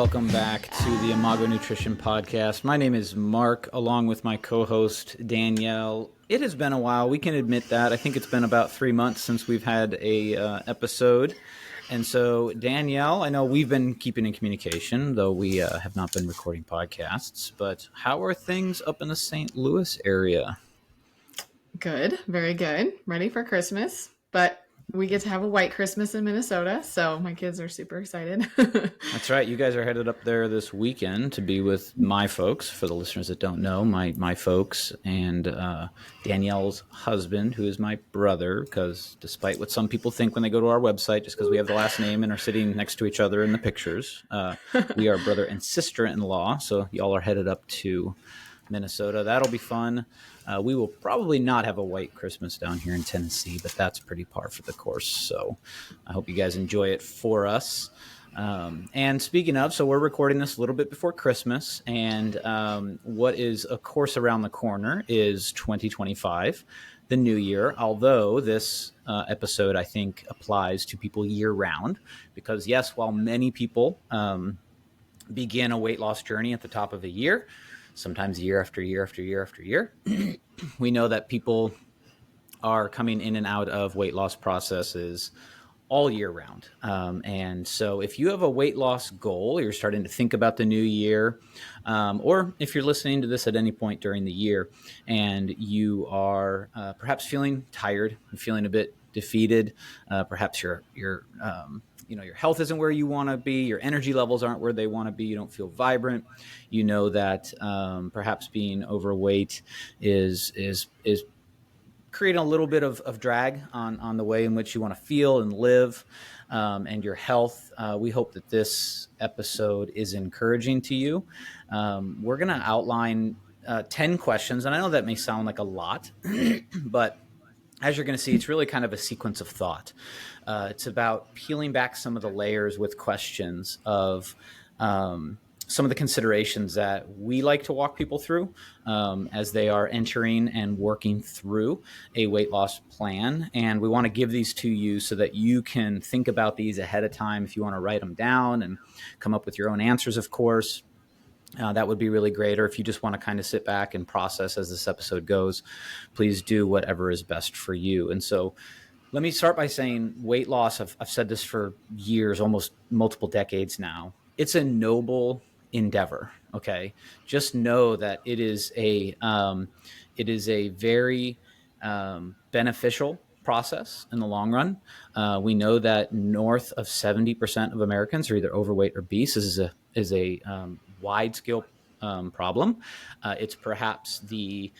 welcome back to the Imago Nutrition Podcast. My name is Mark, along with my co-host, Danielle. It has been a while. We can admit that. I think it's been about 3 months since we've had a episode. And so, Danielle, I know we've been keeping in communication, though we have not been recording podcasts. But how are things up in the St. Louis area? Good. Very good. Ready for Christmas. But we get to have a white Christmas in Minnesota, so my kids are super excited. That's right. You guys are headed up there this weekend to be with my folks. For the listeners that don't know, my folks and Danielle's husband, who is my brother, because despite what some people think when they go to our website, just because we have the last name and are sitting next to each other in the pictures, we are brother and sister-in-law. So y'all are headed up to Minnesota. That'll be fun. We will probably not have a white Christmas down here in Tennessee, but that's pretty par for the course. So I hope you guys enjoy it for us. And speaking of, so we're recording this a little bit before Christmas, and what is, of course, around the corner is 2025, the new year, although this episode, I think, applies to people year-round, because, yes, while many people begin a weight loss journey at the top of the year, sometimes year after year after year after year, we know that people are coming in and out of weight loss processes all year round. And so if you have a weight loss goal, you're starting to think about the new year, or if you're listening to this at any point during the year and you are perhaps feeling tired and feeling a bit defeated, perhaps your health isn't where you want to be, your energy levels aren't where they want to be, you don't feel vibrant, you know that perhaps being overweight is creating a little bit of drag on the way in which you want to feel and live, and your health. We hope that this episode is encouraging to you. We're going to outline 10 questions, and I know that may sound like a lot, but as you're going to see, it's really kind of a sequence of thought. It's about peeling back some of the layers with questions of some of the considerations that we like to walk people through as they are entering and working through a weight loss plan. And we want to give these to you so that you can think about these ahead of time. If you want to write them down and come up with your own answers, of course, that would be really great. Or if you just want to kind of sit back and process as this episode goes, please do whatever is best for you. And so let me start by saying weight loss, I've said this for years, almost multiple decades now. It's a noble endeavor. Okay. Just know that it is a very beneficial process in the long run. We know that north of 70% of Americans are either overweight or obese. This is a wide scale problem. It's perhaps the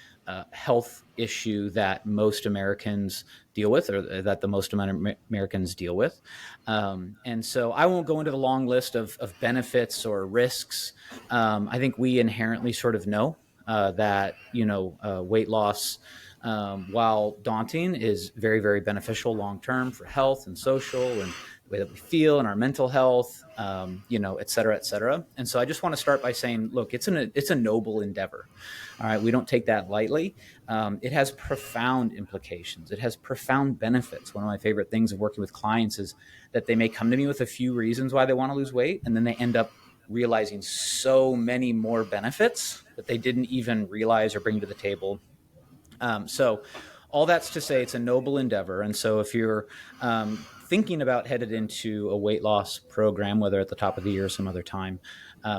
health issue that most Americans deal with, or that the most Americans deal with. And so I won't go into the long list of benefits or risks. I think we inherently sort of know that, weight loss, while daunting, is very, very beneficial long-term for health and social and the way that we feel and our mental health, et cetera, et cetera. And so I just want to start by saying, look, it's a noble endeavor. All right. We don't take that lightly. It has profound implications. It has profound benefits. One of my favorite things of working with clients is that they may come to me with a few reasons why they want to lose weight, and then they end up realizing so many more benefits that they didn't even realize or bring to the table. So all that's to say it's a noble endeavor. And so if you're thinking about headed into a weight loss program, whether at the top of the year or some other time,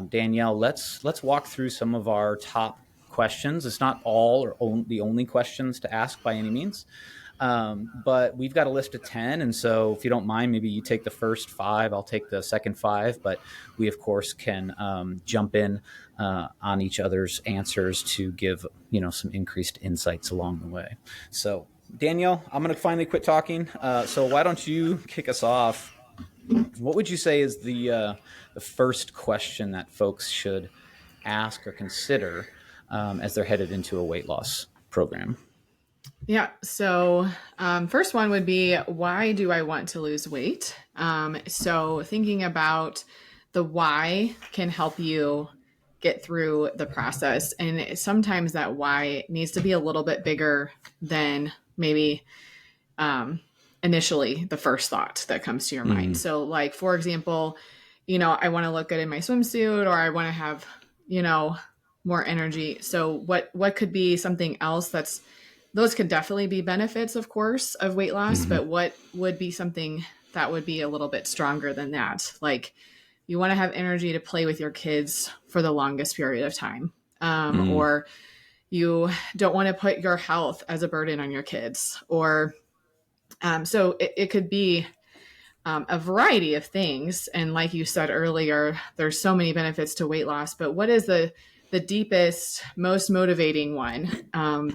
Danielle, let's walk through some of our top questions. It's not all or the only questions to ask by any means, but we've got a list of 10. And so if you don't mind, maybe you take the first 5, I'll take the second 5, but we of course can jump in on each other's answers to give, some increased insights along the way. So Danielle, I'm going to finally quit talking. So why don't you kick us off? What would you say is the first question that folks should ask or consider as they're headed into a weight loss program? Yeah. So first one would be, why do I want to lose weight? So thinking about the why can help you get through the process. And sometimes that why needs to be a little bit bigger than maybe initially the first thought that comes to your mind. So like, for example, I want to look good in my swimsuit, or I want to have, you know, more energy. So what could be something else that's those could definitely be benefits, of course, of weight loss, Mm-hmm. but what would be something that would be a little bit stronger than that? Like you want to have energy to play with your kids for the longest period of time. Mm. Or you don't want to put your health as a burden on your kids. Or so it could be a variety of things. And like you said earlier, there's so many benefits to weight loss, but what is the deepest, most motivating one,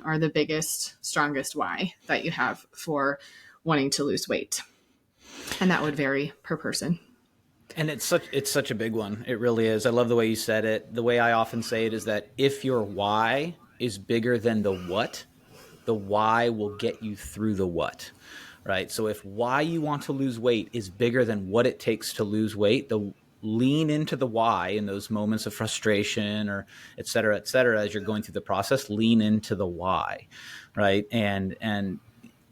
or the biggest, strongest why that you have for wanting to lose weight? And that would vary per person. And it's such a big one. It really is. I love the way you said it. The way I often say it is that if your why is bigger than the why will get you through the what. Right? So if why you want to lose weight is bigger than what it takes to lose weight, the lean into the why in those moments of frustration or et cetera, as you're going through the process, lean into the why. Right? And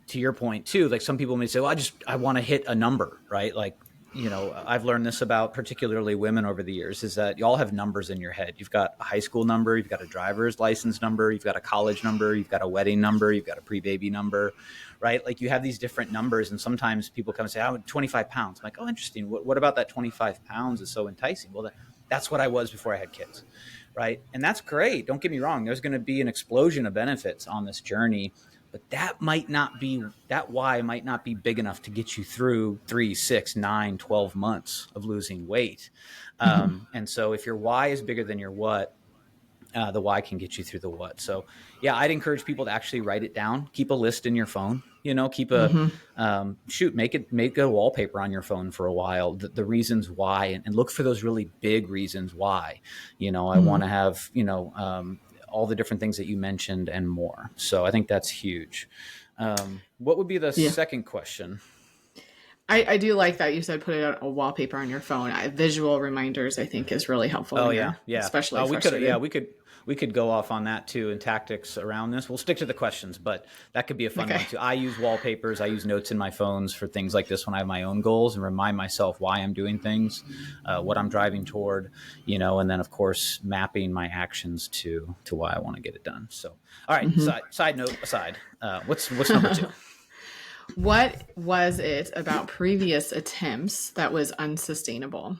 to your point too, like some people may say, well, I want to hit a number, right? Like, I've learned this about particularly women over the years is that you all have numbers in your head. You've got a high school number, you've got a driver's license number, you've got a college number, you've got a wedding number, you've got a pre-baby number, right? Like you have these different numbers. And sometimes people come and say, I'm 25 pounds. I'm like, oh, interesting. What about that 25 pounds is so enticing? Well, that's what I was before I had kids. Right. And that's great. Don't get me wrong. There's going to be an explosion of benefits on this journey. But that why might not be big enough to get you through 3, 6, 9, 12 months of losing weight. Mm-hmm. And so if your why is bigger than your what, the why can get you through the what. So yeah, I'd encourage people to actually write it down. Keep a list in your phone, keep Mm-hmm. make a wallpaper on your phone for a while, the reasons why, and look for those really big reasons why, I Mm-hmm. want to have, all the different things that you mentioned and more. So I think that's huge. What would be the Yeah. second question? I do like that you said put it on a wallpaper on your phone. Visual reminders, I think, is really helpful Oh when yeah, you're yeah. especially We could, frustrated. we could go off on that too and tactics around this. We'll stick to the questions, but that could be a fun Okay. one too. I use wallpapers. I use notes in my phones for things like this when I have my own goals and remind myself why I'm doing things, what I'm driving toward, and then of course mapping my actions to why I want to get it done. So, all right. Mm-hmm. Side note aside, what's number two? What was it about previous attempts that was unsustainable?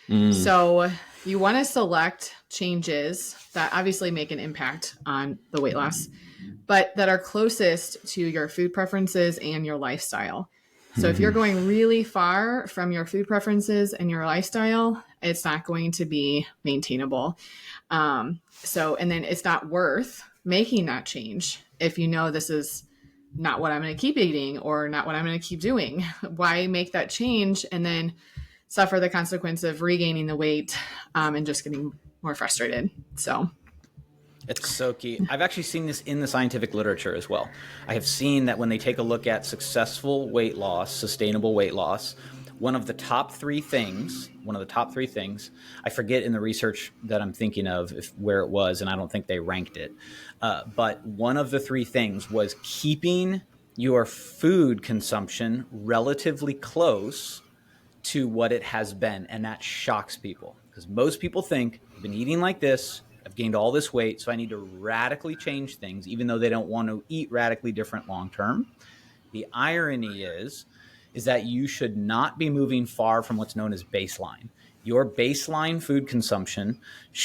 Mm, So you want to select changes that obviously make an impact on the weight loss, but that are closest to your food preferences and your lifestyle. So if you're mm-hmm, going really far from your food preferences and your lifestyle, it's not going to be maintainable. And then it's not worth making that change if you know this is not what I'm going to keep eating or not what I'm going to keep doing. Why make that change and then suffer the consequence of regaining the weight, and just getting more frustrated? So, it's so key. I've actually seen this in the scientific literature as well. I have seen that when they take a look at successful weight loss, sustainable weight loss, one of the top three things, I forget in the research that I'm thinking of where it was, and I don't think they ranked it, but one of the three things was keeping your food consumption relatively close to what it has been. And that shocks people because most people think I've been eating like this, I've gained all this weight, so I need to radically change things, even though they don't want to eat radically different long term. The irony is that you should not be moving far from what's known as baseline. Your baseline food consumption,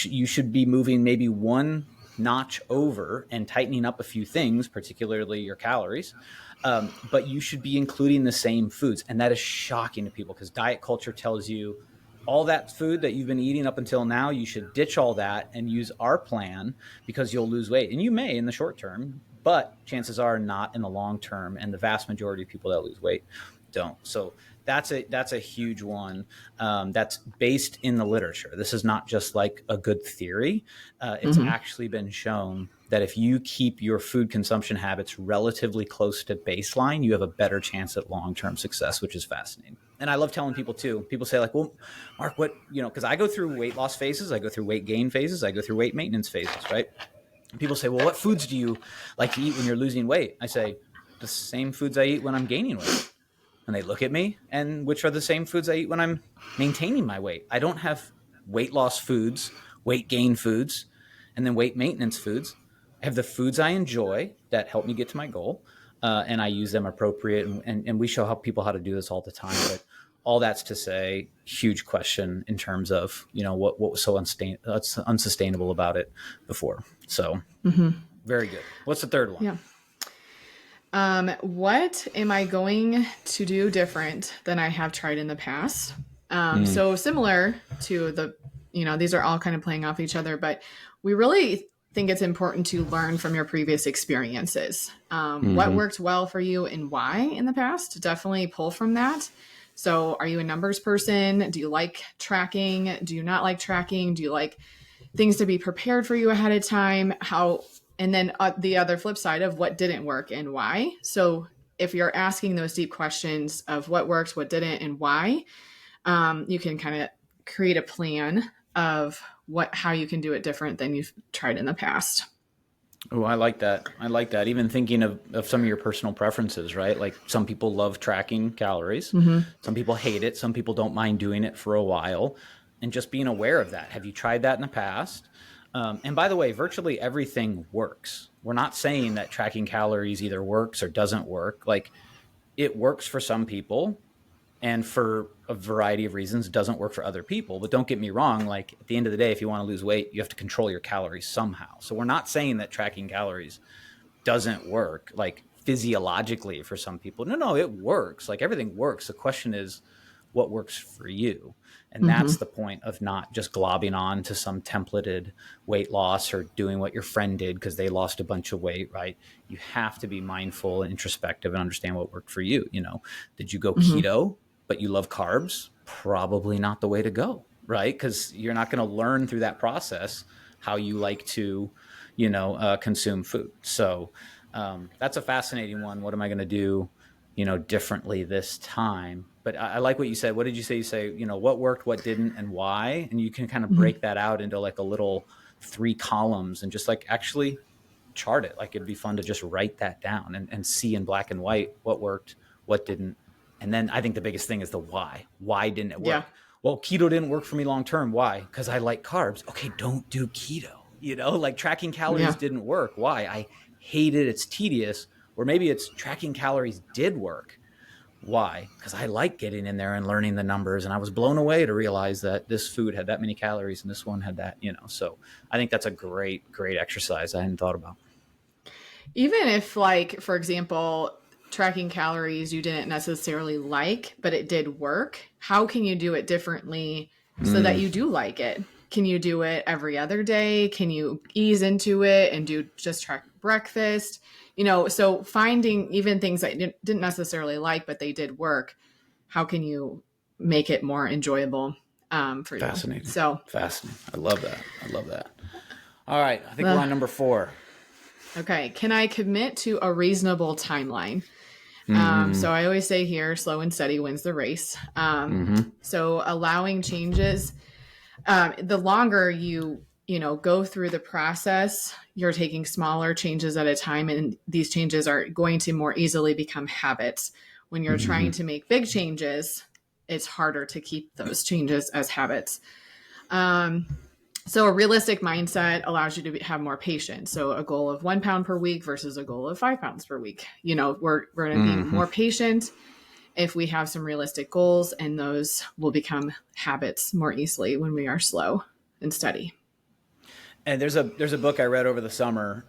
you should be moving maybe one notch over and tightening up a few things, particularly your calories. But you should be including the same foods. And that is shocking to people because diet culture tells you all that food that you've been eating up until now, you should ditch all that and use our plan because you'll lose weight. And you may in the short term, but chances are not in the long term. And the vast majority of people that lose weight don't. So that's a huge one. That's based in the literature. This is not just like a good theory. It's mm-hmm. actually been shown that if you keep your food consumption habits relatively close to baseline, you have a better chance at long-term success, which is fascinating. And I love telling people too. People say like, well, Mark, because I go through weight loss phases, I go through weight gain phases, I go through weight maintenance phases, right? And people say, well, what foods do you like to eat when you're losing weight? I say, the same foods I eat when I'm gaining weight. when they look at me, and which are the same foods I eat when I'm maintaining my weight. I don't have weight loss foods, weight gain foods, and then weight maintenance foods. I have the foods I enjoy that help me get to my goal, and I use them appropriate. And we show people how to do this all the time. But all that's to say, huge question in terms of, what was so unsustainable about it before. So very good. What's the third one? Yeah. What am I going to do different than I have tried in the past? So similar to these are all kind of playing off each other, but we really think it's important to learn from your previous experiences. What worked well for you and why in the past? Definitely pull from that. So are you a numbers person? Do you like tracking? Do you not like tracking? Do you like things to be prepared for you ahead of time? And then the other flip side of what didn't work and why. So if you're asking those deep questions of what worked, what didn't, and why, you can kind of create a plan of how you can do it different than you've tried in the past. Oh, I like that. I like that. Even thinking of some of your personal preferences, right? Like some people love tracking calories. Some people hate it. Some people don't mind doing it for a while. And just being aware of that. Have you tried that in the past? And by the way, virtually everything works. We're not saying that tracking calories either works or doesn't work. Like it works for some people, and for a variety of reasons, it doesn't work for other people. But don't get me wrong. Like at the end of the day, if you want to lose weight, you have to control your calories somehow. So we're not saying that tracking calories doesn't work like physiologically for some people. No, it works. Like everything works. The question is what works for you. And that's the point of not just globbing on to some templated weight loss or doing what your friend did because they lost a bunch of weight, right? You have to be mindful and introspective and understand what worked for you. Did you go keto, but you love carbs? Probably not the way to go, right? Because you're not going to learn through that process how you like to, consume food. So that's a fascinating one. What am I going to do, differently this time? But I like what you said. What did you say? You say, what worked, what didn't, and why? And you can kind of break that out into like a little 3 columns and just like actually chart it. Like it'd be fun to just write that down and see in black and white what worked, what didn't. And then I think the biggest thing is the why. Why didn't it work? Yeah. Well, keto didn't work for me long term. Why? Because I like carbs. Okay, don't do keto. Like tracking calories didn't work. Why? I hate it. It's tedious. Or maybe it's tracking calories did work. Why? Because I like getting in there and learning the numbers. And I was blown away to realize that this food had that many calories and this one had that, So I think that's a great exercise I hadn't thought about. Even if, like, for example, tracking calories you didn't necessarily like, but it did work, how can you do it differently so that you do like it? Can you do it every other day? Can you ease into it and just track breakfast? So finding even things that you didn't necessarily like, but they did work, how can you make it more enjoyable for you? Fascinating. So fascinating. I love that. All right. I think we're on number 4. Okay. Can I commit to a reasonable timeline? So I always say here, slow and steady wins the race. So allowing changes, the longer you go through the process, you're taking smaller changes at a time, and these changes are going to more easily become habits. When you're trying to make big changes, it's harder to keep those changes as habits. So a realistic mindset allows you to have more patience. So a goal of 1 pound per week versus a goal of 5 pounds per week. We're going to be more patient if we have some realistic goals, and those will become habits more easily when we are slow and steady. And there's a book I read over the summer,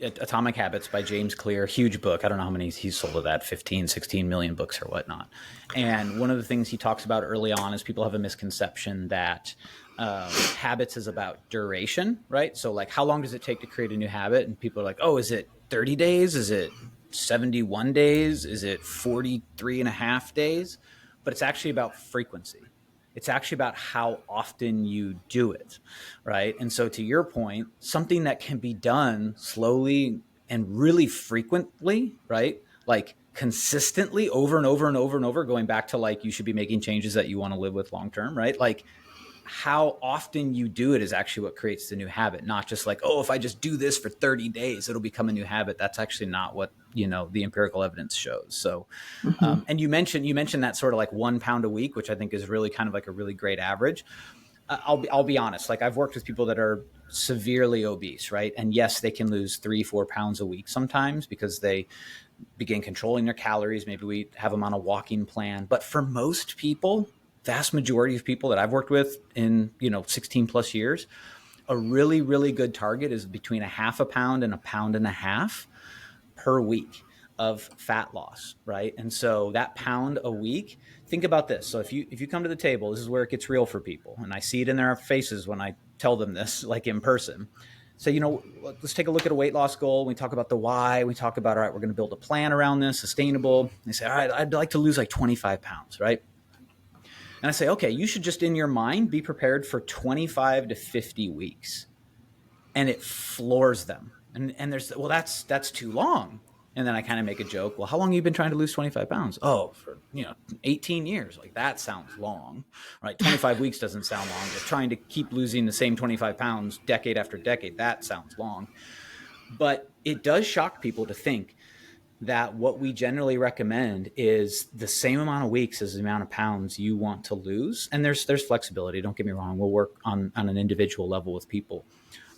Atomic Habits by James Clear, huge book. I don't know how many he's sold of that, 15, 16 million books or whatnot. And one of the things he talks about early on is people have a misconception that habits is about duration, right? So like, how long does it take to create a new habit? And people are like, oh, is it 30 days? Is it 71 days? Is it 43 and a half days? But it's actually about frequency. It's actually about how often you do it, right? And so to your point, something that can be done slowly and really frequently, right? Like consistently over and over and over and over, going back to like, you should be making changes that you want to live with long-term, right? Like how often you do it is actually what creates the new habit, not just like, oh, if I just do this for 30 days, it'll become a new habit. That's actually not what the empirical evidence shows. So, Mm-hmm. and you mentioned that sort of like 1 pound a week, which I think is really kind of like a really great average. I'll be honest. Like I've worked with people that are severely obese, right? And yes, they can lose 3-4 pounds a week sometimes because they begin controlling their calories. Maybe we have them on a walking plan. But for most people, vast majority of people that I've worked with in 16 plus years, a really, really good target is between a half a pound and a pound and a half per week of fat loss, right? And so that pound a week, think about this. So if you come to the table, this is where it gets real for people. And I see it in their faces when I tell them this, like in person. So, let's take a look at a weight loss goal. We talk about the why. We talk about, all right, we're going to build a plan around this, sustainable. They say, all right, I'd like to lose like 25 pounds, right? And I say, okay, you should just in your mind be prepared for 25 to 50 weeks. And it floors them. And there's, well, that's too long. And then I kind of make a joke. Well, how long have you been trying to lose 25 pounds? Oh, for 18 years. Like that sounds long, right? 25 weeks doesn't sound long. But trying to keep losing the same 25 pounds decade after decade, that sounds long. But it does shock people to think that what we generally recommend is the same amount of weeks as the amount of pounds you want to lose. And there's flexibility. Don't get me wrong. We'll work on an individual level with people.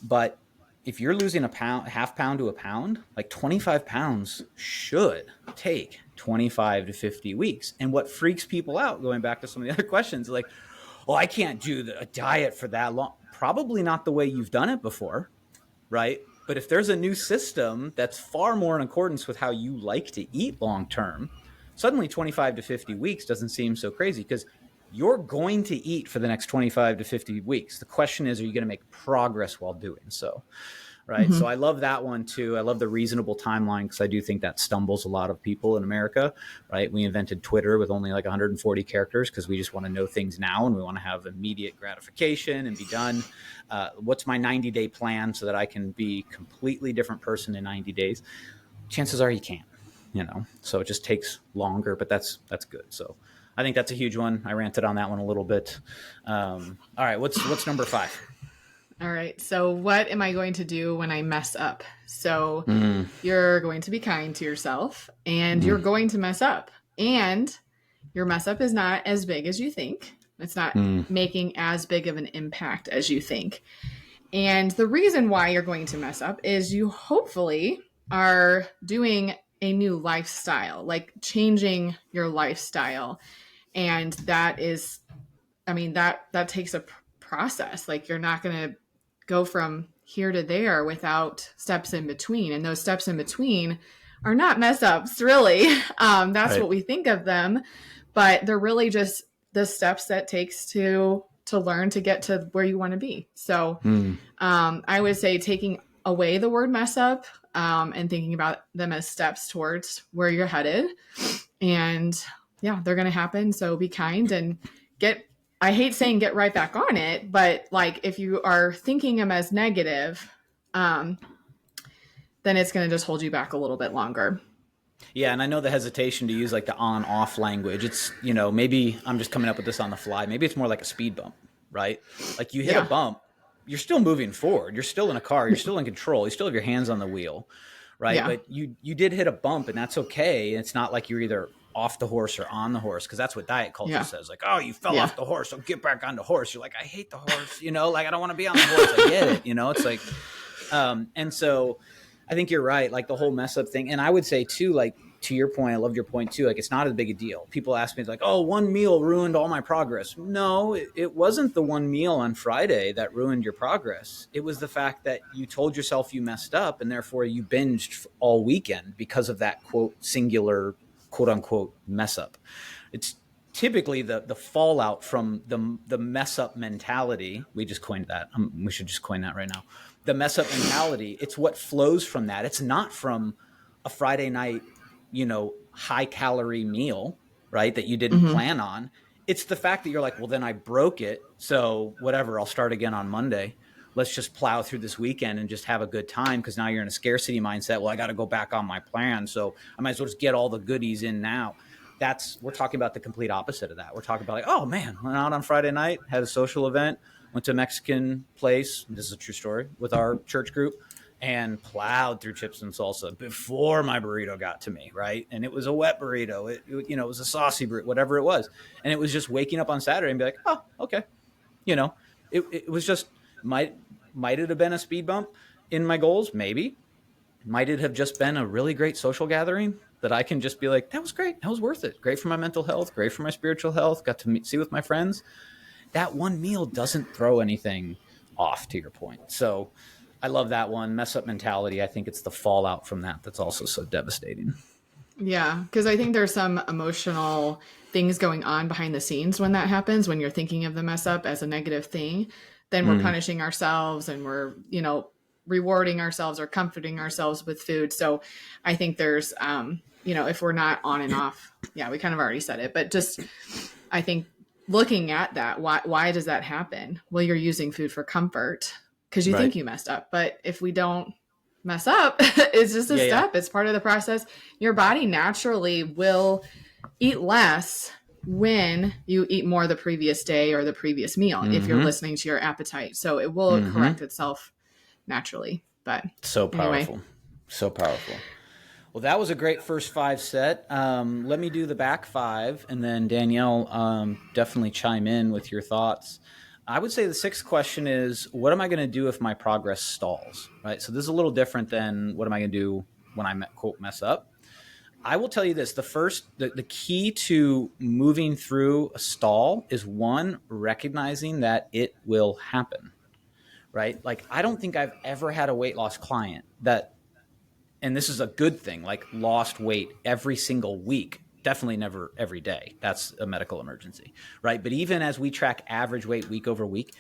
But if you're losing a pound, half pound to a pound, like 25 pounds should take 25 to 50 weeks. And what freaks people out, going back to some of the other questions, like, well, I can't do a diet for that long. Probably not the way you've done it before, right? But if there's a new system that's far more in accordance with how you like to eat long term, suddenly 25 to 50 weeks doesn't seem so crazy because you're going to eat for the next 25 to 50 weeks. The question is, are you going to make progress while doing so? Right. Mm-hmm. So I love that one too. I love the reasonable timeline because I do think that stumbles a lot of people in America. Right. We invented Twitter with only like 140 characters because we just want to know things now and we want to have immediate gratification and be done. What's my 90-day plan so that I can be a completely different person in 90 days? Chances are you can't, so it just takes longer, but that's good. So I think that's a huge one. I ranted on that one a little bit. All right. What's number 5? All right. So, what am I going to do when I mess up? So, you're going to be kind to yourself and you're going to mess up. And your mess up is not as big as you think. It's not making as big of an impact as you think. And the reason why you're going to mess up is you hopefully are doing a new lifestyle, like changing your lifestyle. And that is, that takes a process. Like you're not going to go from here to there without steps in between. And those steps in between are not mess ups, really. That's Right. what we think of them, but they're really just the steps that takes to learn to get to where you want to be. So I would say taking away the word mess up and thinking about them as steps towards where you're headed. And yeah, they're going to happen. So be kind and I hate saying get right back on it, but like if you are thinking them as negative, then it's going to just hold you back a little bit longer. Yeah, and I know the hesitation to use like the on-off language. It's, maybe I'm just coming up with this on the fly. Maybe it's more like a speed bump, right? Like you hit a bump, you're still moving forward. You're still in a car. You're still in control. You still have your hands on the wheel, right? Yeah. But you did hit a bump, and that's okay. It's not like you're either off the horse or on the horse, because that's what diet culture says. Like, oh, you fell off the horse, so get back on the horse. You're like, I hate the horse, like I don't want to be on the horse. I get it, it's like, and so I think you're right, like the whole mess up thing. And I would say too, like to your point, I love your point too, like it's not as big a deal. People ask me like, oh, one meal ruined all my progress. No, it wasn't the one meal on Friday that ruined your progress. It was the fact that you told yourself you messed up and therefore you binged all weekend because of that quote singular quote unquote mess up. It's typically the fallout from the mess up mentality. We just coined that. We should just coin that right now. The mess up mentality. It's what flows from that. It's not from a Friday night, high calorie meal, right? That you didn't plan on. It's the fact that you're like, well, then I broke it. So whatever, I'll start again on Monday. Let's just plow through this weekend and just have a good time. Because now you're in a scarcity mindset. Well, I got to go back on my plan. So I might as well just get all the goodies in now. We're talking about the complete opposite of that. We're talking about like, oh man, went out on Friday night, had a social event, went to a Mexican place. This is a true story with our church group. and plowed through chips and salsa before my burrito got to me, right? And it was a wet burrito, it was a saucy burrito, whatever it was, and it was just waking up on Saturday and be like, oh, okay, you know, it was just might it have been a speed bump in my goals? Maybe. Might it have just been a really great social gathering that I can just be like, that was great, that was worth it, great for my mental health, great for my spiritual health, got to see with my friends. That one meal doesn't throw anything off, to your point. So I love that one. Mess up mentality. I think it's the fallout from that that's also so devastating. Yeah, because I think there's some emotional things going on behind the scenes when that happens, when you're thinking of the mess up as a negative thing, then we're punishing ourselves and we're, rewarding ourselves or comforting ourselves with food. So I think there's, if we're not on and off, yeah, we kind of already said it, but just, I think looking at that, why does that happen? Well, you're using food for comfort because you think Right. you messed up. But if we don't mess up, it's just a Yeah. Yeah. step. It's part of the process. Your body naturally will eat less when you eat more the previous day or the previous meal, if you're listening to your appetite. So it will correct itself naturally. But So anyway, powerful. So powerful. Well, that was a great first five set. Let me do the back five, and then Danielle, definitely chime in with your thoughts. I would say the sixth question is, what am I going to do if my progress stalls? Right. So this is a little different than what am I going to do when I quote mess up. I will tell you this: the key to moving through a stall is one, recognizing that it will happen. Right. Like, I don't think I've ever had a weight loss client that, and this is a good thing, like lost weight every single week. Definitely never every day. That's a medical emergency, right? But even as we track average weight week over week,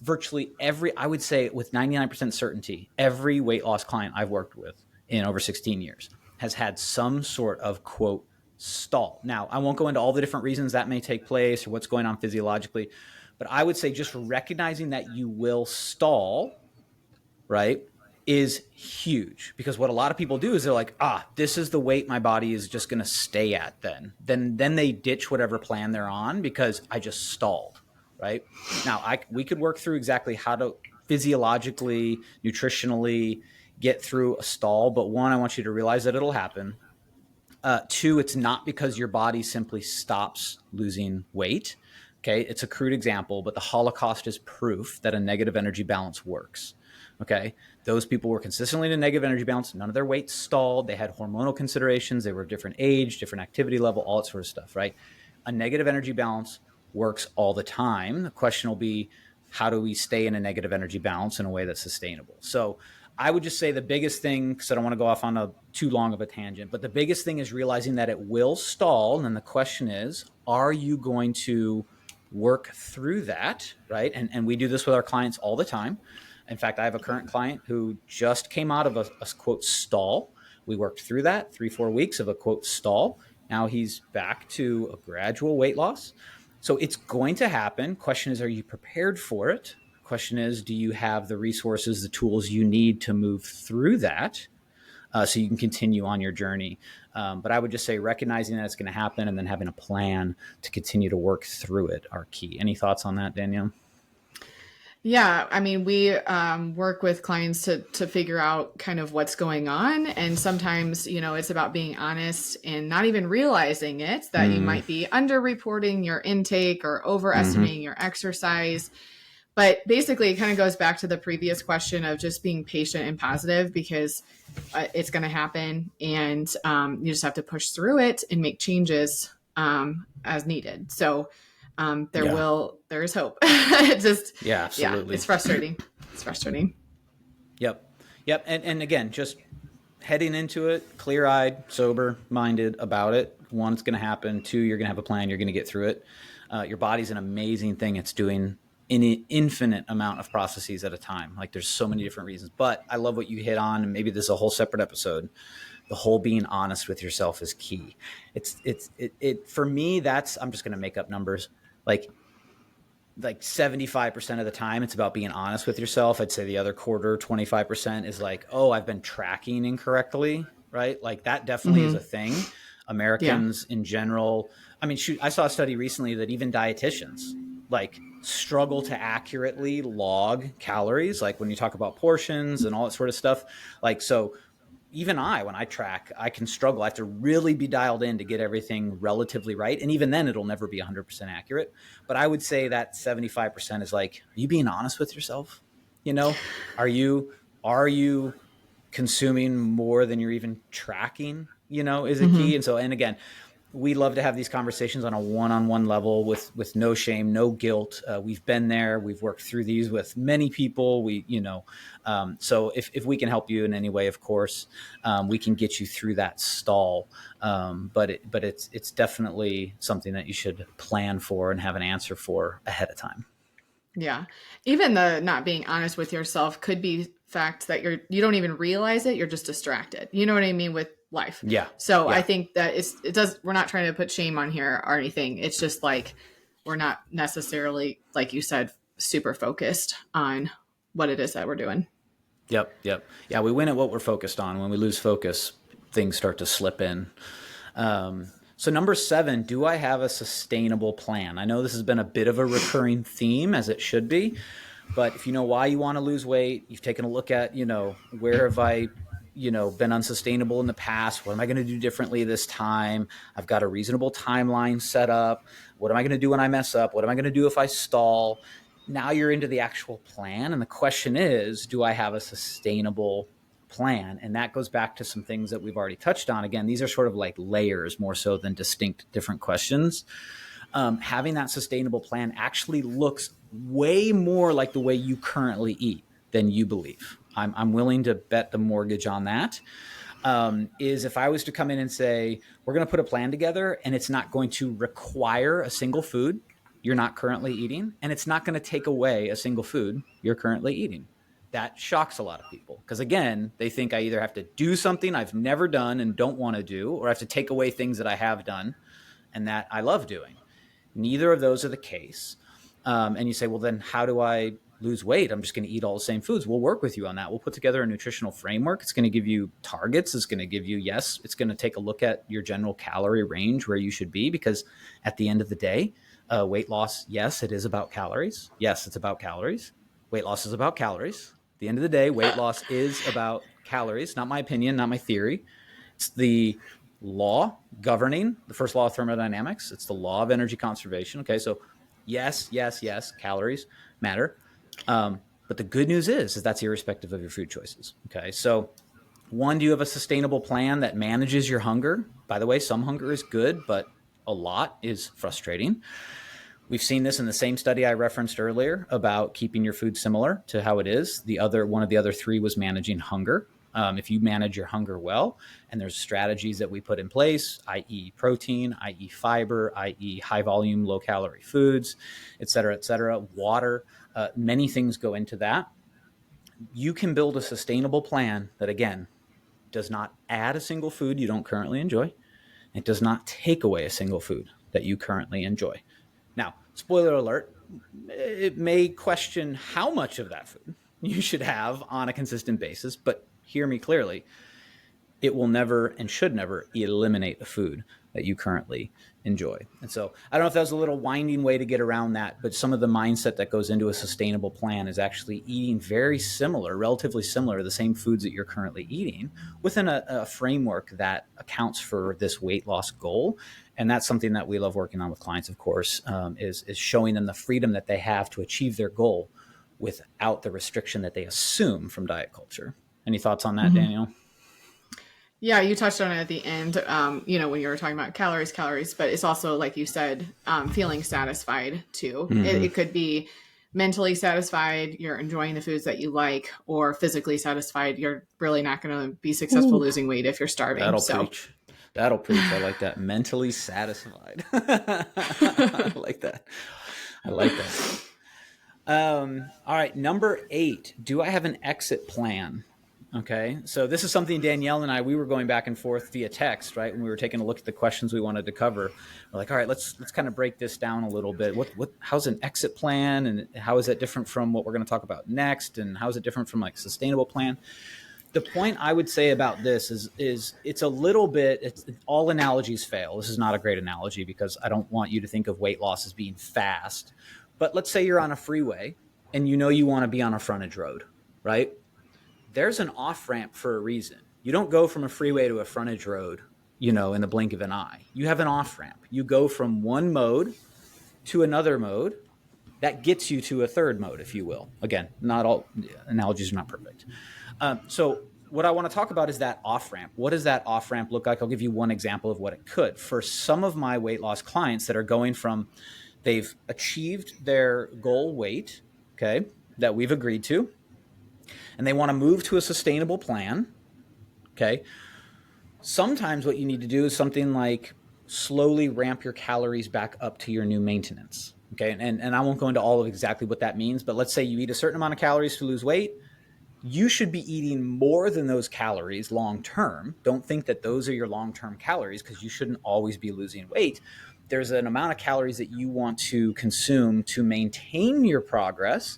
virtually I would say with 99% certainty, every weight loss client I've worked with in over 16 years has had some sort of quote stall. Now, I won't go into all the different reasons that may take place or what's going on physiologically, but I would say just recognizing that you will stall, right, is huge. Because what a lot of people do is they're like, this is the weight my body is just going to stay at then they ditch whatever plan they're on because I just stalled, right? Now, we could work through exactly how to physiologically, nutritionally get through a stall, but one, I want you to realize that it'll happen. Two, it's not because your body simply stops losing weight. Okay, it's a crude example, but the Holocaust is proof that a negative energy balance works. Okay, those people were consistently in a negative energy balance. None of their weight stalled. They had hormonal considerations. They were different age, different activity level, all that sort of stuff, right? A negative energy balance works all the time. The question will be, how do we stay in a negative energy balance in a way that's sustainable? So I would just say the biggest thing, because I don't want to go off on too long of a tangent, but the biggest thing is realizing that it will stall. And then the question is, are you going to work through that, right? And we do this with our clients all the time. In fact, I have a current client who just came out of a quote stall. We worked through that 3-4 weeks of a quote stall. Now he's back to a gradual weight loss. So it's going to happen. Question is, are you prepared for it? Question is, do you have the resources, the tools you need to move through that so you can continue on your journey? But I would just say recognizing that it's going to happen and then having a plan to continue to work through it are key. Any thoughts on that, Danielle? yeah, I mean, we work with clients to figure out kind of what's going on. And sometimes, it's about being honest and not even realizing it, that you might be underreporting your intake or overestimating your exercise. But basically, it kind of goes back to the previous question of just being patient and positive, because it's going to happen. And you just have to push through it and make changes as needed. So Yeah. there is hope. It just, Yeah, yeah, absolutely. it's frustrating. It's frustrating. Yep. Yep. And again, just heading into it, clear eyed, sober minded about it. One, it's going to happen. Two, you're going to have a plan. You're going to get through it. Your body's an amazing thing. It's doing an infinite amount of processes at a time. Like, there's so many different reasons, but I love what you hit on. And maybe this is a whole separate episode. The whole being honest with yourself is key. It for me, I'm just going to make up numbers. Like 75% of the time it's about being honest with yourself. I'd say the other quarter, 25%, is like, oh, I've been tracking incorrectly, right? Like, that definitely is a thing. Yeah. Americans in general, I mean, shoot, I saw a study recently that even dietitians, like, struggle to accurately log calories, like when you talk about portions and all that sort of stuff. Like, so even when I track, I can struggle. I have to really be dialed in to get everything relatively right. And even then, it'll never be 100% accurate. But I would say that 75% is like, are you being honest with yourself? You know, are you consuming more than you're even tracking, is a Mm-hmm. key. And so, and again, we love to have these conversations on a one-on-one level with no shame, no guilt. We've been there. We've worked through these with many people. So if we can help you in any way, of course, we can get you through that stall. But it's definitely something that you should plan for and have an answer for ahead of time. Yeah. Even the not being honest with yourself could be fact that you don't even realize it, you're just distracted. You know what I mean with life. Yeah. So I Yeah. think that we're not trying to put shame on here or anything. It's just like we're not necessarily, like you said, super focused on what it is that we're doing. Yep. Yep. Yeah. We win at what we're focused on. When we lose focus, things start to slip in. So number 7, do I have a sustainable plan? I know this has been a bit of a recurring theme, as it should be, but if you know why you want to lose weight, you've taken a look at, where have I, been unsustainable in the past? What am I going to do differently this time? I've got a reasonable timeline set up. What am I going to do when I mess up? What am I going to do if I stall? Now you're into the actual plan. And the question is, do I have a sustainable plan? And that goes back to some things that we've already touched on. Again, these are sort of like layers more so than distinct different questions. Having that sustainable plan actually looks way more like the way you currently eat than you believe. I'm willing to bet the mortgage on that. Is if I was to come in and say, we're going to put a plan together and it's not going to require a single food you're not currently eating, and it's not going to take away a single food you're currently eating. That shocks a lot of people because, again, they think I either have to do something I've never done and don't want to do, or I have to take away things that I have done and that I love doing. Neither of those are the case. And you say, well, then how do I lose weight? I'm just going to eat all the same foods. We'll work with you on that. We'll put together a nutritional framework. It's going to give you targets. It's going to give you, yes, it's going to take a look at your general calorie range where you should be, because at the end of the day, weight loss, yes, it is about calories. Yes, it's about calories. Weight loss is about calories. At the end of the day, weight loss is about calories. Not my opinion, not my theory. It's the law governing the first law of thermodynamics. It's the law of energy conservation. Okay, so yes, calories matter. But the good news is that's irrespective of your food choices. Okay, so one, do you have a sustainable plan that manages your hunger? By the way, some hunger is good, but a lot is frustrating. We've seen this in the same study I referenced earlier about keeping your food similar to how it is. One of the other 3 was managing hunger. If you manage your hunger well, and there's strategies that we put in place, i.e. protein, i.e. fiber, i.e. high volume, low calorie foods, et cetera, water, many things go into that. You can build a sustainable plan that, again, does not add a single food you don't currently enjoy. It does not take away a single food that you currently enjoy. Now, spoiler alert, it may question how much of that food you should have on a consistent basis, but hear me clearly, it will never and should never eliminate the food that you currently enjoy. And so I don't know if that was a little winding way to get around that, but some of the mindset that goes into a sustainable plan is actually eating very similar, relatively similar to the same foods that you're currently eating within a framework that accounts for this weight loss goal. And that's something that we love working on with clients, of course, is showing them the freedom that they have to achieve their goal without the restriction that they assume from diet culture. Any thoughts on that, Mm-hmm. Danielle? Yeah, you touched on it at the end, when you were talking about calories, but it's also, like you said, feeling satisfied too. Mm-hmm. It could be mentally satisfied, you're enjoying the foods that you like, or physically satisfied, you're really not going to be successful losing weight if you're starving. That'll preach. That'll preach. I like that. Mentally satisfied. I like that. I like that. All right. Number 8. Do I have an exit plan? Okay. So this is something Danielle and we were going back and forth via text, right? When we were taking a look at the questions we wanted to cover. We're like, all right, let's kind of break this down a little bit. How's an exit plan, and how is that different from what we're going to talk about next? And how is it different from like sustainable plan? The point I would say about this is it's a little bit, all analogies fail. This is not a great analogy because I don't want you to think of weight loss as being fast, But let's say you're on a freeway and you know you want to be on a frontage road, right? There's an off ramp for a reason. You don't go from a freeway to a frontage road, in the blink of an eye. You have an off ramp. You go from one mode to another mode that gets you to a third mode, if you will. Again, not all analogies are not perfect. So what I want to talk about is that off ramp. What does that off ramp look like? I'll give you one example of what it could. For some of my weight loss clients that are going from, they've achieved their goal weight, okay, that we've agreed to, and they want to move to a sustainable plan, okay. Sometimes what you need to do is something like slowly ramp your calories back up to your new maintenance. Okay. And I won't go into all of exactly what that means, but let's say you eat a certain amount of calories to lose weight. You should be eating more than those calories long term. Don't think that those are your long term calories, because you shouldn't always be losing weight. There's an amount of calories that you want to consume to maintain your progress.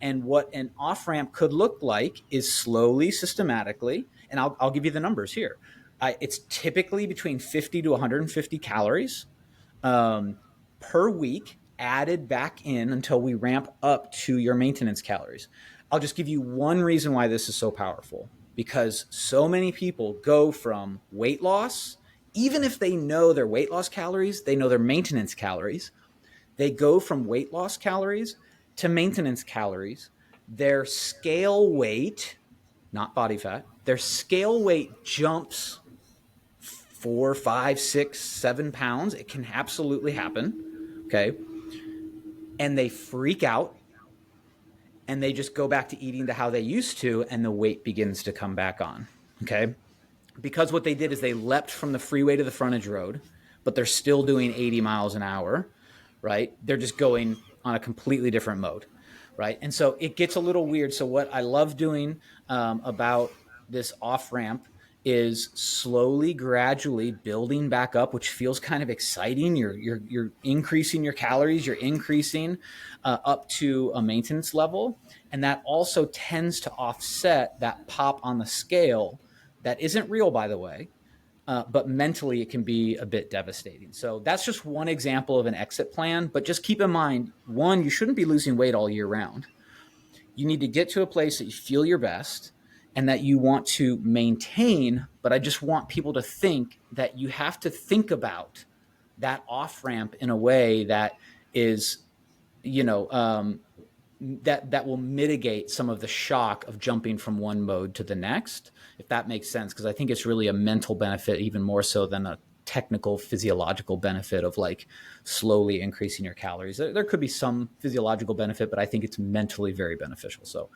And what an off ramp could look like is slowly, systematically, and I'll give you the numbers here. It's typically between 50 to 150 calories per week added back in until we ramp up to your maintenance calories. I'll just give you one reason why this is so powerful, because so many people go from weight loss, even if they know their weight loss calories, they know their maintenance calories, they go from weight loss calories to maintenance calories. Their scale weight, not body fat, their scale weight jumps 4, 5, 6, 7 pounds. It can absolutely happen. Okay. And they freak out and they just go back to eating to how they used to, and the weight begins to come back on. Okay. Because what they did is they leapt from the freeway to the frontage road, but they're still doing 80 miles an hour, right? They're just going on a completely different mode, right? And so it gets a little weird. So what I love doing about this off ramp is slowly, gradually building back up, which feels kind of exciting. You're increasing your calories, you're increasing up to a maintenance level, and that also tends to offset that pop on the scale that isn't real, by the way. But mentally, it can be a bit devastating. So that's just one example of an exit plan. But just keep in mind, one, you shouldn't be losing weight all year round. You need to get to a place that you feel your best and that you want to maintain. But I just want people to think that you have to think about that off ramp in a way that is, that will mitigate some of the shock of jumping from one mode to the next, if that makes sense. Because I think it's really a mental benefit, even more so than a technical physiological benefit of like slowly increasing your calories. There could be some physiological benefit, but I think it's mentally very beneficial. So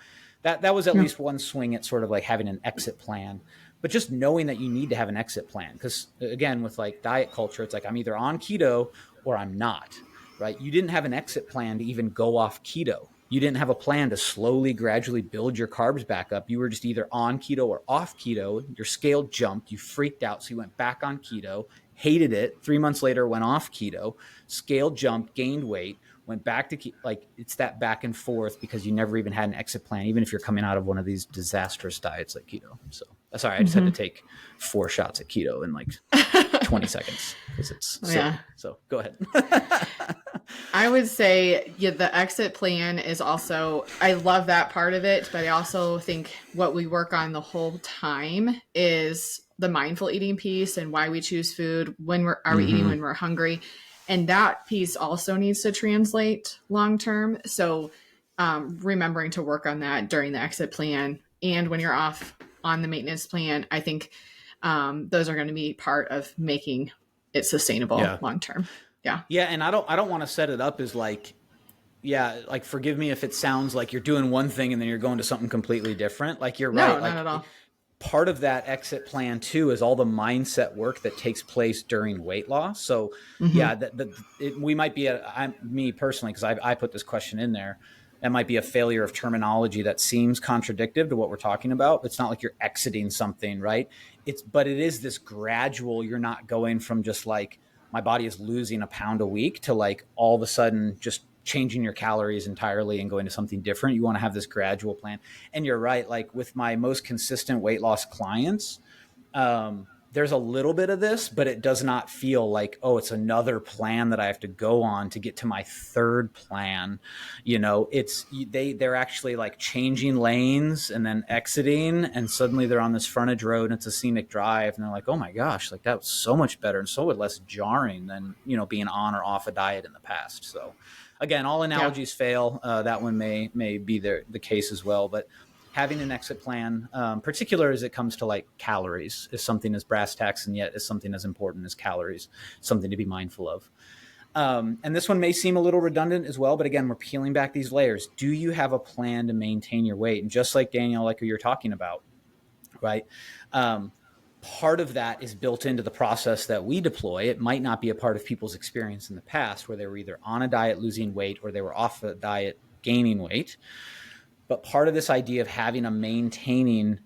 that was at least one swing at sort of like having an exit plan, but just knowing that you need to have an exit plan. Because again, with like diet culture, it's like I'm either on keto or I'm not, right? You didn't have an exit plan to even go off keto. You didn't have a plan to slowly, gradually build your carbs back up. You were just either on keto or off keto. Your scale jumped. You freaked out. So you went back on keto, hated it. 3 months later, went off keto. Scale jumped, gained weight, went back to keto. Like, it's that back and forth because you never even had an exit plan, even if you're coming out of one of these disastrous diets like keto. So sorry, I just had to take 4 shots at keto in like 20 seconds because it's silly. So go ahead. I would say the exit plan is also, I love that part of it, but I also think what we work on the whole time is the mindful eating piece and why we choose food, when we eating when we're hungry. And that piece also needs to translate long term. So remembering to work on that during the exit plan and when you're off on the maintenance plan, I think those are going to be part of making it sustainable long term. Yeah. And I don't want to set it up as like, like, forgive me if it sounds like you're doing one thing and then you're going to something completely different. Like, you're right. No, not at all. Part of that exit plan too is all the mindset work that takes place during weight loss. So we might be me personally, because I put this question in there, that might be a failure of terminology that seems contradictive to what we're talking about. It's not like you're exiting something, right? But it is this gradual, you're not going from just like, my body is losing a pound a week to like all of a sudden just changing your calories entirely and going to something different. You want to have this gradual plan. And you're right. Like with my most consistent weight loss clients, there's a little bit of this, but it does not feel like, oh, it's another plan that I have to go on to get to my third plan. They're actually like changing lanes and then exiting, and suddenly they're on this frontage road and it's a scenic drive, and they're like, oh my gosh, like that was so much better and so less jarring than, being on or off a diet in the past. So again, all Yeah. analogies fail. That one may be the case as well, but having an exit plan, particular as it comes to like calories, is something as brass tacks and yet is something as important as calories, something to be mindful of. And this one may seem a little redundant as well, but again, we're peeling back these layers. Do you have a plan to maintain your weight? And just like Danielle, like you're talking about, right? Part of that is built into the process that we deploy. It might not be a part of people's experience in the past where they were either on a diet losing weight or they were off a diet gaining weight. But part of this idea of having a maintenance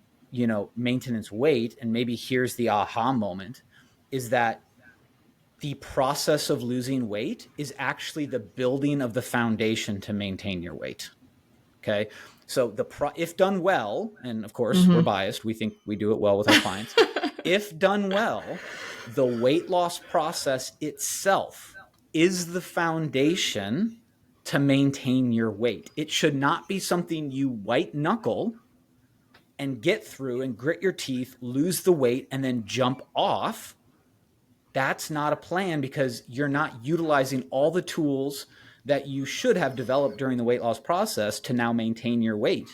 weight, and maybe here's the aha moment, is that the process of losing weight is actually the building of the foundation to maintain your weight. Okay. So if done well, and of course we're biased, we think we do it well with our clients. If done well, the weight loss process itself is the foundation to maintain your weight. It should not be something you white knuckle and get through and grit your teeth, lose the weight, and then jump off. That's not a plan, because you're not utilizing all the tools that you should have developed during the weight loss process to now maintain your weight.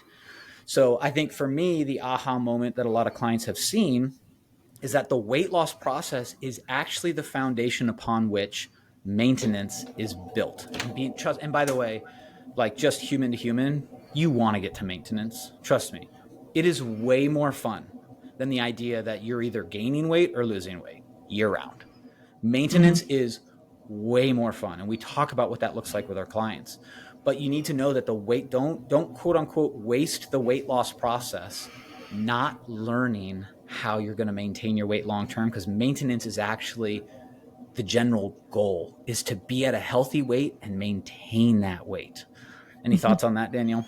So I think for me, the aha moment that a lot of clients have seen is that the weight loss process is actually the foundation upon which maintenance is built. And by the way, like just human to human, you want to get to maintenance. Trust me. It is way more fun than the idea that you're either gaining weight or losing weight year round. Maintenance is way more fun. And we talk about what that looks like with our clients. But you need to know that the weight, don't quote unquote waste the weight loss process not learning how you're going to maintain your weight long term, because maintenance is actually the general goal, is to be at a healthy weight and maintain that weight. Any thoughts on that, Danielle?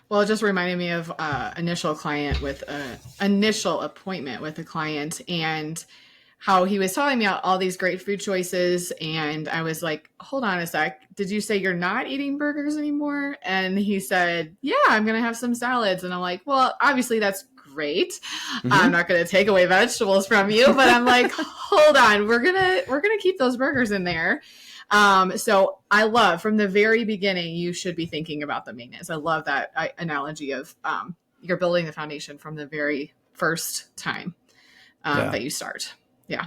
Well, it just reminded me of initial appointment with a client, and how he was telling me all these great food choices. And I was like, hold on a sec. Did you say you're not eating burgers anymore? And he said, yeah, I'm going to have some salads. And I'm like, well, obviously that's great. I'm not going to take away vegetables from you, but I'm like, hold on, we're going to keep those burgers in there. So I love, from the very beginning, you should be thinking about the maintenance. I love that analogy of you're building the foundation from the very first time that you start. Yeah.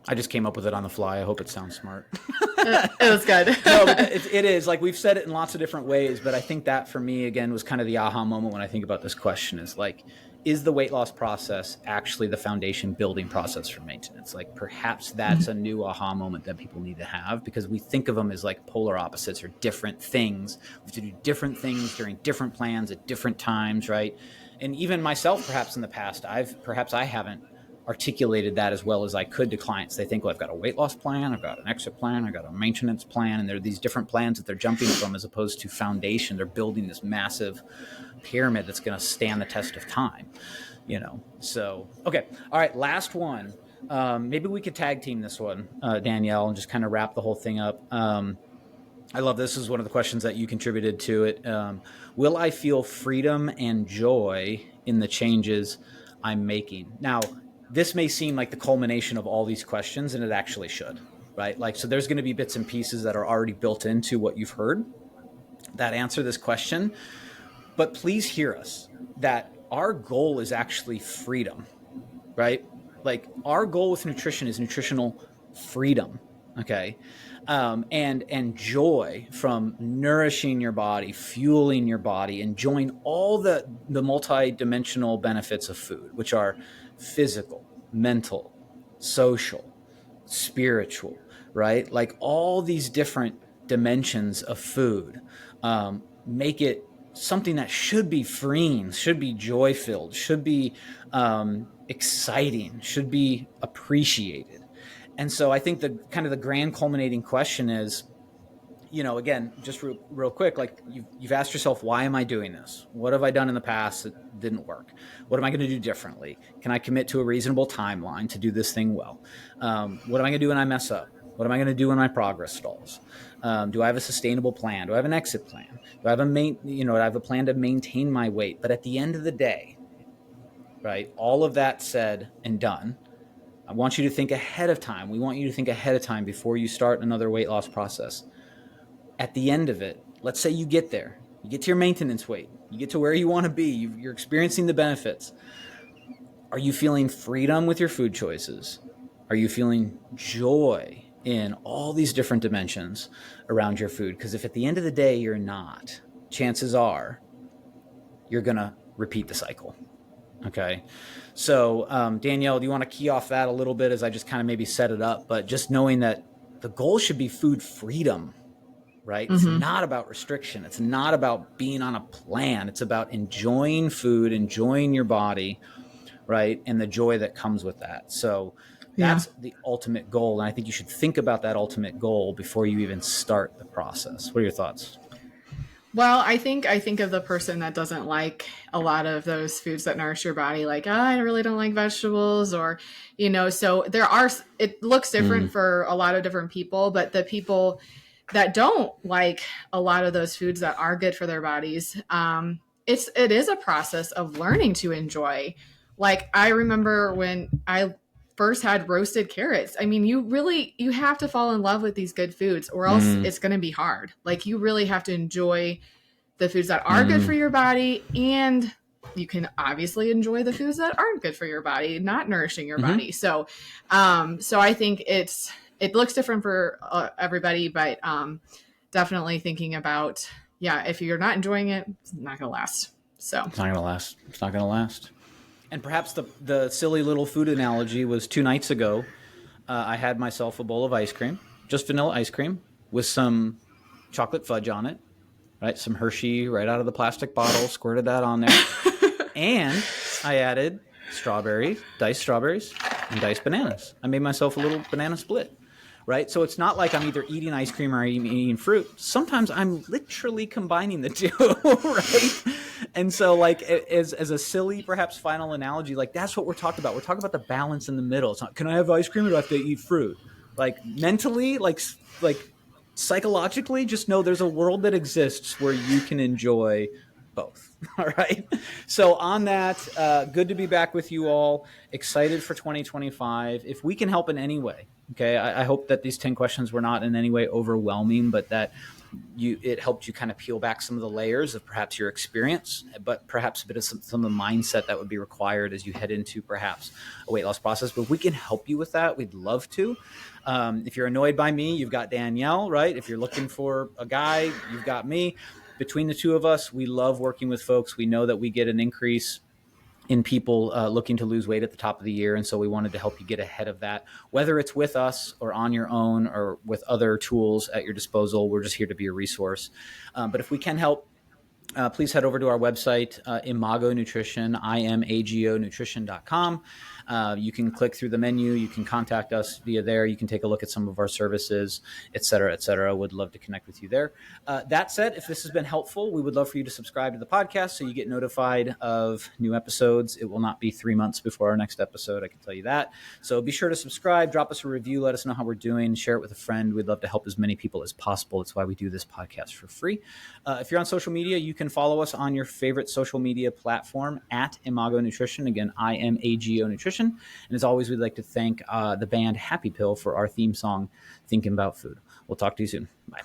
I just came up with it on the fly. I hope it sounds smart. It was good. No, but it is. Like, we've said it in lots of different ways, but I think that for me, again, was kind of the aha moment when I think about this question, is like, is the weight loss process actually the foundation building process for maintenance? Like, perhaps that's a new aha moment that people need to have, because we think of them as like polar opposites or different things. We have to do different things during different plans at different times, right? And even myself, perhaps in the past, I haven't articulated that as well as I could to clients. They think, well, I've got a weight loss plan, I've got an exit plan, I've got a maintenance plan, and there are these different plans that they're jumping from, as opposed to foundation. They're building this massive pyramid that's going to stand the test of time, So, okay. All right. Last one. Maybe we could tag team this one, Danielle, and just kind of wrap the whole thing up. I love this. This is one of the questions that you contributed to it. Will I feel freedom and joy in the changes I'm making? Now, this may seem like the culmination of all these questions, and it actually should, right? Like, so there's going to be bits and pieces that are already built into what you've heard that answer this question. But please hear us, that our goal is actually freedom, right? Like, our goal with nutrition is nutritional freedom, okay? And joy from nourishing your body, fueling your body, enjoying all the multi-dimensional benefits of food, which are physical, mental, social, spiritual, right? Like, all these different dimensions of food make it something that should be freeing, should be joy-filled, should be exciting, should be appreciated. And so I think the kind of the grand culminating question is, again, just real quick, like you've asked yourself, why am I doing this? What have I done in the past that didn't work? What am I going to do differently? Can I commit to a reasonable timeline to do this thing well? What am I going to do when I mess up? What am I going to do when my progress stalls? Do I have a sustainable plan? Do I have an exit plan? Do I have do I have a plan to maintain my weight? But at the end of the day, right, all of that said and done, I want you to think ahead of time. We want you to think ahead of time before you start another weight loss process. At the end of it, let's say you get there, you get to your maintenance weight, you get to where you want to be, you're experiencing the benefits. Are you feeling freedom with your food choices? Are you feeling joy in all these different dimensions around your food? Because if at the end of the day you're not, chances are you're going to repeat the cycle. Okay. So, Danielle, do you want to key off that a little bit as I just kind of maybe set it up? But just knowing that the goal should be food freedom, right? It's not about restriction. It's not about being on a plan. It's about enjoying food, enjoying your body, right? And the joy that comes with that. So that's the ultimate goal. And I think you should think about that ultimate goal before you even start the process. What are your thoughts? Well, I think of the person that doesn't like a lot of those foods that nourish your body, like, oh, I really don't like vegetables, or, so it looks different for a lot of different people, but the people that don't like a lot of those foods that are good for their bodies, it is a process of learning to enjoy. Like, I remember when I first had roasted carrots. I mean, you have to fall in love with these good foods, or else it's going to be hard. Like, you really have to enjoy the foods that are good for your body, and you can obviously enjoy the foods that aren't good for your body, not nourishing your body. So I think it looks different for everybody, but definitely thinking about, if you're not enjoying it, it's not going to last. So It's not going to last. It's not going to last. And perhaps the silly little food analogy was 2 nights ago. I had myself a bowl of ice cream, just vanilla ice cream with some chocolate fudge on it, right? Some Hershey right out of the plastic bottle, squirted that on there. And I added diced strawberries, and diced bananas. I made myself a little banana split, right? So it's not like I'm either eating ice cream or I'm eating fruit. Sometimes I'm literally combining the two, right? And so, like, as a silly, perhaps final analogy, like, that's what we're talking about. We're talking about the balance in the middle. It's not, can I have ice cream or do I have to eat fruit? Like, mentally, like psychologically, just know there's a world that exists where you can enjoy both. All right. So on that, good to be back with you all. Excited for 2025. If we can help in any way, okay, I hope that these 10 questions were not in any way overwhelming, but that it helped you kind of peel back some of the layers of perhaps your experience, but perhaps a bit of some of the mindset that would be required as you head into perhaps a weight loss process. But if we can help you with that, we'd love to. If you're annoyed by me, you've got Danielle, right? If you're looking for a guy, you've got me. Between the two of us, we love working with folks. We know that we get an increase in people looking to lose weight at the top of the year. And so we wanted to help you get ahead of that, whether it's with us or on your own or with other tools at your disposal. We're just here to be a resource. But if we can help, please head over to our website, Imago Nutrition, imagonutrition.com. You can click through the menu. You can contact us via there. You can take a look at some of our services, et cetera, et cetera. Would love to connect with you there. That said, if this has been helpful, we would love for you to subscribe to the podcast so you get notified of new episodes. It will not be 3 months before our next episode, I can tell you that. So be sure to subscribe, drop us a review, let us know how we're doing, share it with a friend. We'd love to help as many people as possible. It's why we do this podcast for free. If you're on social media, you can follow us on your favorite social media platform at Imago Nutrition. Again, IMAGO Nutrition. And as always, we'd like to thank the band Happy Pill for our theme song, Thinkin Bout Food. We'll talk to you soon. Bye.